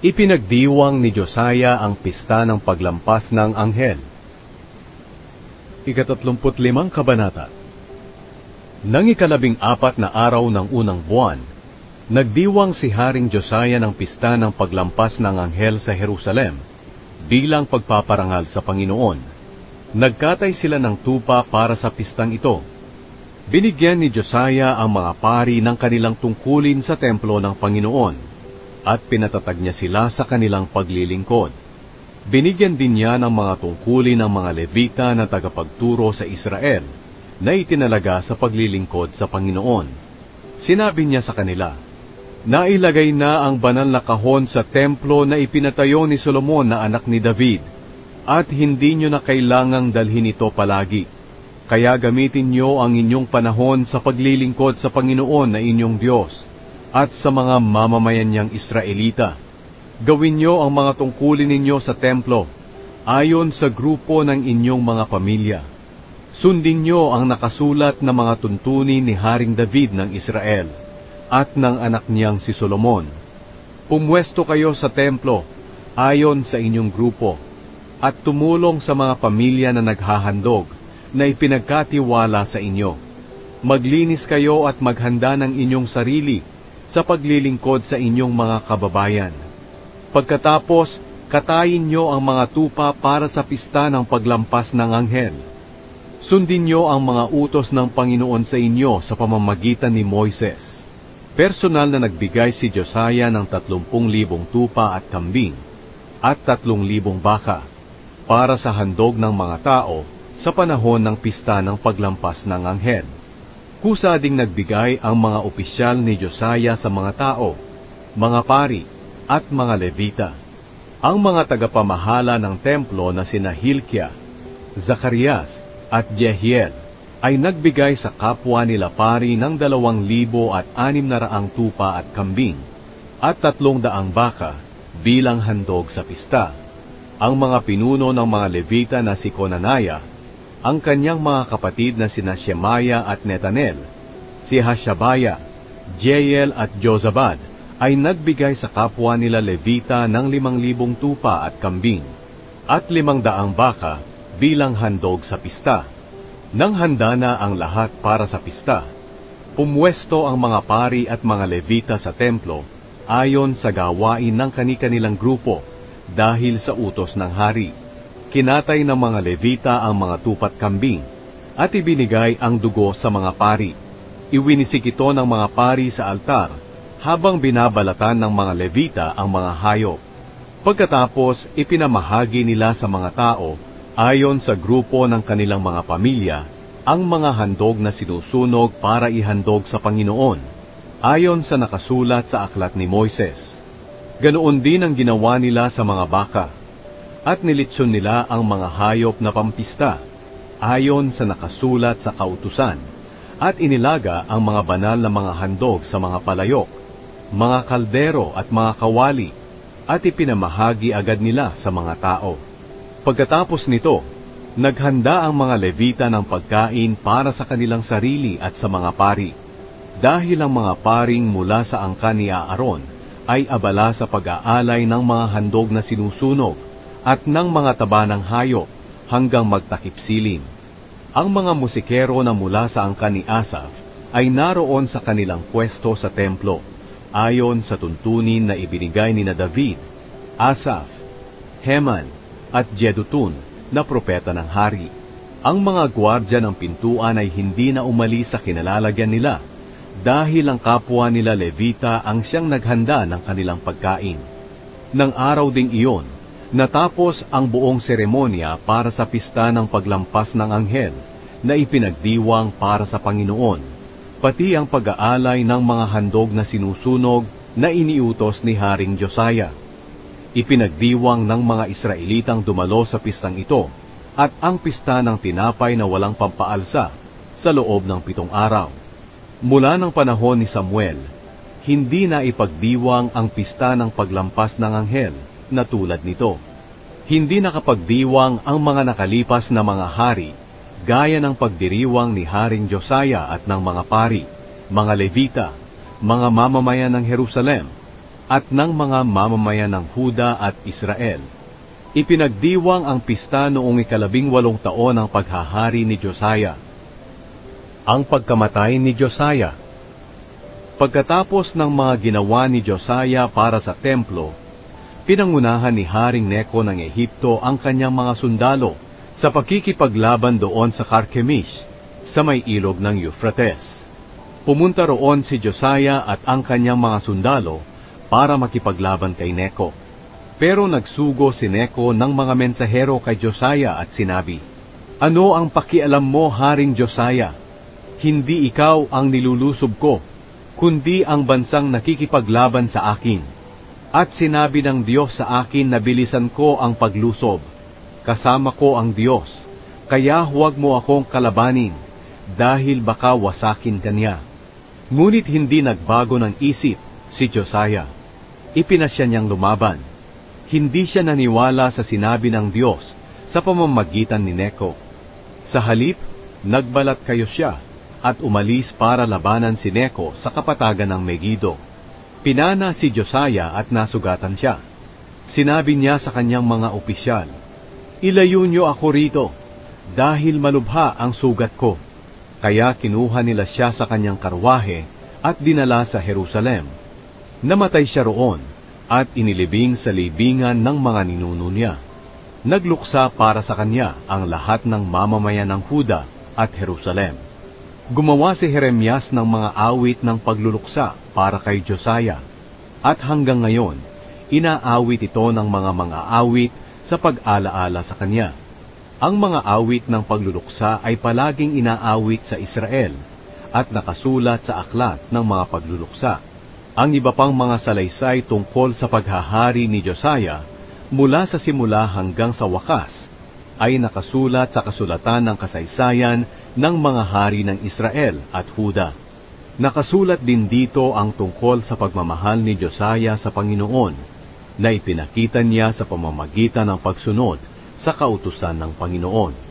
Ipinagdiwang ni Josiah ang pista ng paglampas ng anghel. Ika-35 kabanata. Nang ika-14 na araw ng unang buwan, nagdiwang si Haring Josiah ng pista ng paglampas ng anghel sa Jerusalem bilang pagpaparangal sa Panginoon. Nagkatay sila ng tupa para sa pistang ito. Binigyan ni Josiah ang mga pari ng kanilang tungkulin sa templo ng Panginoon at pinatatag niya sila sa kanilang paglilingkod. Binigyan din niya ng mga tungkulin ng mga Levita na tagapagturo sa Israel na itinalaga sa paglilingkod sa Panginoon. Sinabi niya sa kanila, "Nailagay na ang banal na kahon sa templo na ipinatayo ni Solomon na anak ni David, at hindi niyo na kailangang dalhin ito palagi. Kaya gamitin niyo ang inyong panahon sa paglilingkod sa Panginoon na inyong Diyos at sa mga mamamayan niyang Israelita. Gawin niyo ang mga tungkulin ninyo sa templo, ayon sa grupo ng inyong mga pamilya. Sundin niyo ang nakasulat na mga tuntunin ni Haring David ng Israel at ng anak niyang si Solomon. Pumwesto kayo sa templo, ayon sa inyong grupo, at tumulong sa mga pamilya na naghahandog, na ipinagkatiwala sa inyo. Maglinis kayo at maghanda ng inyong sarili sa paglilingkod sa inyong mga kababayan. Pagkatapos, katayin niyo ang mga tupa para sa pista ng paglampas ng anghel. Sundin niyo ang mga utos ng Panginoon sa inyo sa pamamagitan ni Moises." Personal na nagbigay si Josiah ng 30,000 tupa at kambing at 3,000 baka para sa handog ng mga tao sa panahon ng pista ng paglampas ng anghel. Kusa ding nagbigay ang mga opisyal ni Josiah sa mga tao, mga pari, at mga Levita. Ang mga tagapamahala ng templo na sina Hilkiah, Zacarias, at Jehiel ay nagbigay sa kapwa nila pari ng 2,600 tupa at kambing, at 300 baka bilang handog sa pista. Ang mga pinuno ng mga Levita na si Conaniah, ang kanyang mga kapatid na sina Shemaiah at Netanel, si Hashabaya, Jeiel at Jozabad, ay nagbigay sa kapwa nila Levita ng 5,000 tupa at kambing, at 500 baka bilang handog sa pista. Nang handa na ang lahat para sa pista, pumwesto ang mga pari at mga Levita sa templo ayon sa gawain ng kani-kanilang grupo dahil sa utos ng hari. Kinatay ng mga Levita ang mga tupat kambing at ibinigay ang dugo sa mga pari. Iwinisik ito ng mga pari sa altar habang binabalatan ng mga Levita ang mga hayop. Pagkatapos, ipinamahagi nila sa mga tao ayon sa grupo ng kanilang mga pamilya ang mga handog na sinusunog para ihandog sa Panginoon ayon sa nakasulat sa aklat ni Moises. Ganoon din ang ginawa nila sa mga baka, at nilitsyon nila ang mga hayop na pampista, ayon sa nakasulat sa kautusan, at inilaga ang mga banal na mga handog sa mga palayok, mga kaldero at mga kawali, at ipinamahagi agad nila sa mga tao. Pagkatapos nito, naghanda ang mga Levita ng pagkain para sa kanilang sarili at sa mga pari, dahil ang mga paring mula sa angkan ni Aaron ay abala sa pag-aalay ng mga handog na sinusunog at ng mga taba ng hayop hanggang magtakip silim. Ang mga musikero na mula sa angkan ni Asaph ay naroon sa kanilang pwesto sa templo, ayon sa tuntunin na ibinigay ni na David, Asaph, Heman, at Jedutun na propeta ng hari. Ang mga gwardya ng pintuan ay hindi na umalis sa kinalalagyan nila, dahil ang kapwa nila Levita ang siyang naghanda ng kanilang pagkain. Nang araw ding iyon, natapos ang buong seremonya para sa pista ng paglampas ng anghel na ipinagdiwang para sa Panginoon, pati ang pag-aalay ng mga handog na sinusunog na iniutos ni Haring Josiah. Ipinagdiwang ng mga Israelitang dumalo sa pistang ito at ang pista ng tinapay na walang pampaalsa sa loob ng 7 araw. Mula ng panahon ni Samuel, hindi na ipagdiwang ang pista ng paglampas ng anghel na tulad nito. Hindi nakapagdiwang ang mga nakalipas na mga hari, gaya ng pagdiriwang ni Haring Josiah at ng mga pari, mga Levita, mga mamamayan ng Jerusalem, at ng mga mamamayan ng Huda at Israel. Ipinagdiwang ang pista noong 18 taon ng paghahari ni Josiah. Ang pagkamatay ni Josiah. Pagkatapos ng mga ginawa ni Josiah para sa templo, pinangunahan ni Haring Neco ng Ehipto ang kanyang mga sundalo sa pakikipaglaban doon sa Carchemish, sa may ilog ng Euphrates. Pumunta roon si Josiah at ang kanyang mga sundalo para makipaglaban kay Neco. Pero nagsugo si Neco ng mga mensahero kay Josiah at sinabi, "Ano ang pakialam mo, Haring Josiah? Hindi ikaw ang nilulusob ko, kundi ang bansang nakikipaglaban sa akin. At sinabi ng Diyos sa akin na bilisan ko ang paglusob. Kasama ko ang Diyos, kaya huwag mo akong kalabanin, dahil baka wasakin kanya." Ngunit hindi nagbago ng isip si Josiah. Ipinasya niyang lumaban. Hindi siya naniwala sa sinabi ng Diyos sa pamamagitan ni Neco. Sa halip, nagbalat kayo siya at umalis para labanan si Neco sa kapatagan ng Megiddo. Pinana si Josiah at nasugatan siya. Sinabi niya sa kanyang mga opisyal, "Ilayo niyo ako rito, dahil malubha ang sugat ko." Kaya kinuha nila siya sa kanyang karwahe at dinala sa Jerusalem. Namatay siya roon at inilibing sa libingan ng mga ninuno niya. Nagluksa para sa kanya ang lahat ng mamamayan ng Huda at Jerusalem. Gumawa si Jeremias ng mga awit ng pagluluksa para kay Josiah, at hanggang ngayon, inaawit ito ng mga awit sa pag-alaala sa kanya. Ang mga awit ng pagluluksa ay palaging inaawit sa Israel at nakasulat sa aklat ng mga pagluluksa. Ang iba pang mga salaysay tungkol sa paghahari ni Josiah mula sa simula hanggang sa wakas ay nakasulat sa kasulatan ng kasaysayan ng mga hari ng Israel at Huda. Nakasulat din dito ang tungkol sa pagmamahal ni Josiah sa Panginoon na ipinakita niya sa pamamagitan ng pagsunod sa kautusan ng Panginoon.